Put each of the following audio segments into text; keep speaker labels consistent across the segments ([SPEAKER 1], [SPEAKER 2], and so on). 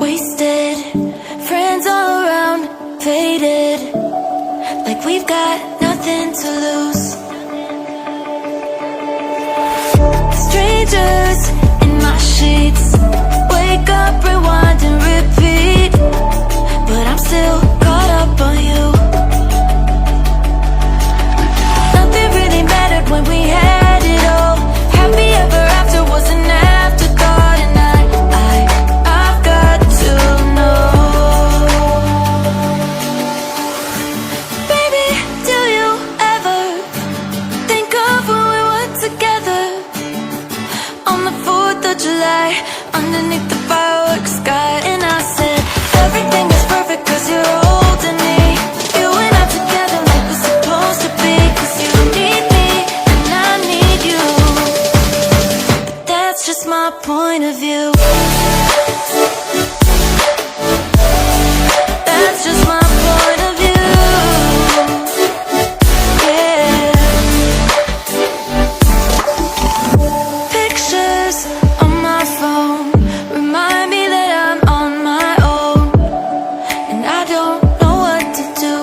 [SPEAKER 1] wasted. Friends all around, faded, like we've got nothing to lose. Strangers in my sheets, wake up, rewind and repeat, but I'm still caught up on you. Nothing really mattered when we had it all. Happy ever after was an afterthought, and I've got to know. Baby, do you ever think of when we were together on the 4th of July, underneath the fireworks sky? And I said, everything is perfect cause you're holding me. You and I together like we're supposed to be, cause you need me and I need you. But that's just my point of view. That's just my point of view. Yeah. Pictures on my phone remind me that I'm on my own, and I don't know what to do.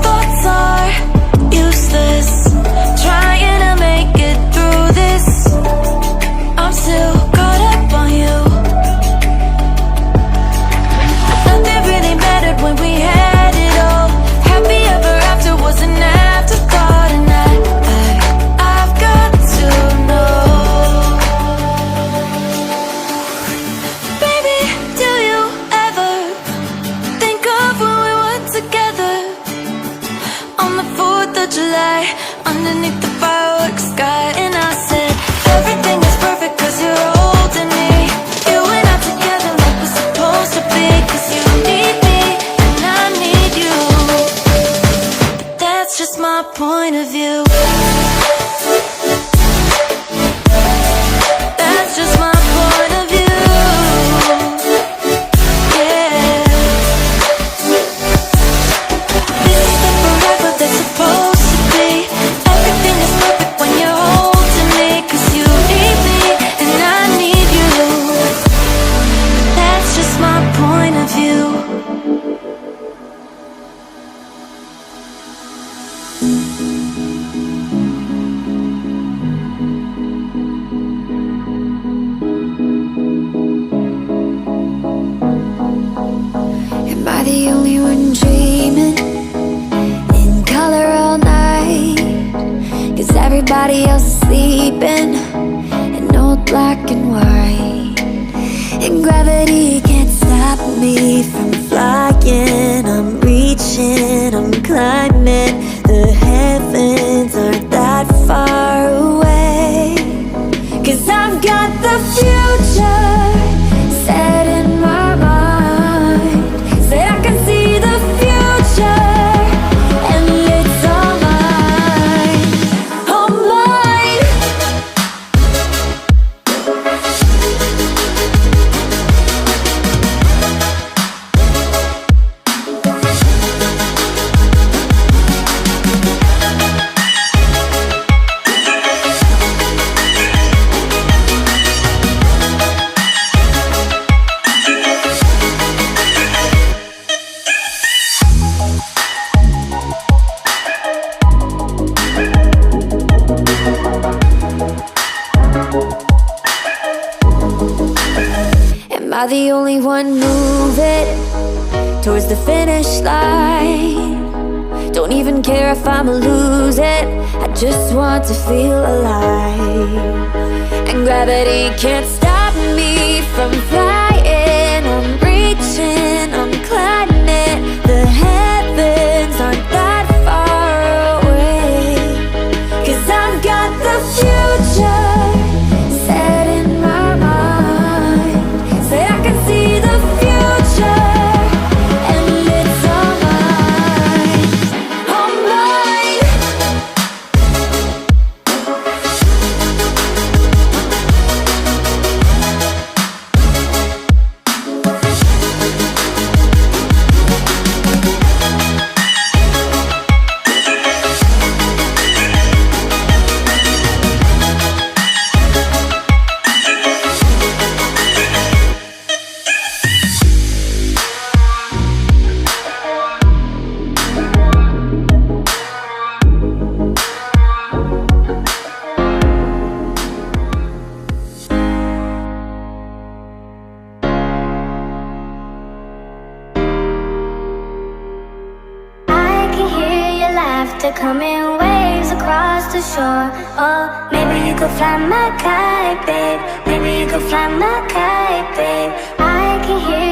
[SPEAKER 1] Thoughts are useless, trying to make it through this. I'm still caught up on you. Nothing really mattered when we had it all. Happy ever after was an afterthought, and I've got to know. Baby, do you ever think of when we were together on the 4th of July, underneath the fireworks sky? And I said, everything is perfect cause you're holding me. You and I together like we're supposed to be, cause you need me and I need you. But that's just my point of view. That's just my point of view. Yeah. This is the forever that's supposed to be. Everything is perfect when you're holding me, cause you need me and I need you. That's just my point of view. Am I the only one dreaming in color all night? Cause everybody else is sleeping in old black and white. And gravity can't stop me from flying. I'm reaching, I'm climbing. The heavens aren't that far away. Cause I've got the future set in my mind. Say I can see the future, and it's all mine, all mine. Am I the only one moving towards the finish line? Don't even care if I'ma lose it, I just want to feel alive. And gravity can't stop me from flying. I'm reaching, I'm climbing. The heavens aren't that far away. Cause I've got the future set in my mind. Say I can see the future, and it's all mine, all mine.
[SPEAKER 2] They're coming waves across the shore. Oh, maybe you could fly my kite, babe. Maybe you could fly my kite, babe. I can hear